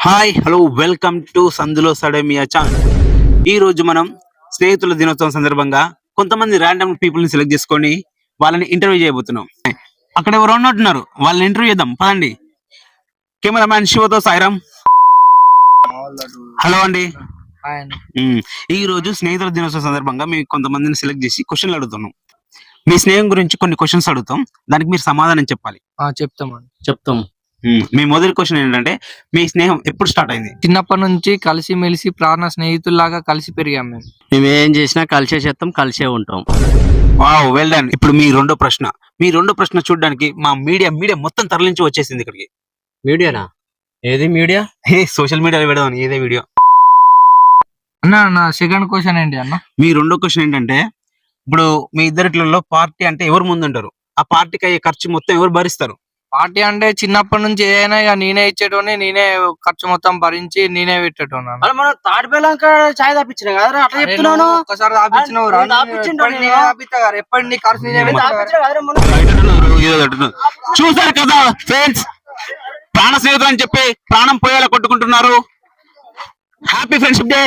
Hi hello welcome to సందులో సడమియా channel. ఈ రోజు మనం స్నేహితుల దినోత్సవం సందర్భంగా కొంతమంది ర్యాండమ్ పీపుల్ ని సెలెక్ట్ చేసుకొని వాళ్ళని ఇంటర్వ్యూ చేయబోతున్నాం. అక్కడ ఎవరు ఉన్నట్టున్నారు, వాళ్ళని ఇంటర్వ్యూ చేద్దాం పదండి. కెమెరామ్యాన్ శివతో సాయిరామ్. హలో అండి. ఈ రోజు స్నేహితుల దినోత్సవం సందర్భంగా మేము కొంతమందిని సెలెక్ట్ చేసి క్వశ్చన్లు అడుగుతున్నాం. మీ స్నేహం గురించి కొన్ని క్వశ్చన్స్ అడుగుతాం, దానికి మీరు సమాధానం చెప్పాలి. చెప్తాం. మీ మొదటి క్వశ్చన్ ఏంటంటే, మీ స్నేహం ఎప్పుడు స్టార్ట్ అయింది? చిన్నప్పటి నుంచి కలిసి మెలిసి ప్రాణ స్నేహితుల్లాగా కలిసి పెరిగాం మేము. మేము ఏం చేసినా కలిసే చేస్తాం, కలిసే ఉంటాం. Wow, well done. ఇప్పుడు మీ రెండో ప్రశ్న చూడడానికి మా మీడియా మొత్తం తరలించి వచ్చేసింది ఇక్కడికి. మీడియానా? ఏది మీడియా? సోషల్ మీడియాలో పెడదాం ఏదే వీడియో. అన్న నా సెకండ్ క్వశ్చన్ ఏంటి అన్న? మీ రెండో క్వశ్చన్ ఏంటంటే, ఇప్పుడు మీ ఇద్దరిలో పార్టీ అంటే ఎవరు ముందుంటారు? ఆ పార్టీకి అయ్యే ఖర్చు మొత్తం ఎవరు భరిస్తారు? పార్టీ అంటే చిన్నప్పటి నుంచి ఏదైనా ఇక నేనే ఇచ్చేటోని, నేనే ఖర్చు మొత్తం భరించి నేనే పెట్టేటోను. మనం తాడిపేలాక చాయ్ తాపించిన కదా, అట్లా చెప్తున్నాను. ఒక్కసారి తాపించినావు రా, ఎప్పటి నీ ఖర్చు నేనే చూసారు కదా ఫ్రెండ్స్, ప్రాణ స్నేహితులు అని చెప్పి ప్రాణం పోయేలా కొట్టుకుంటున్నారు. Happy friendship day.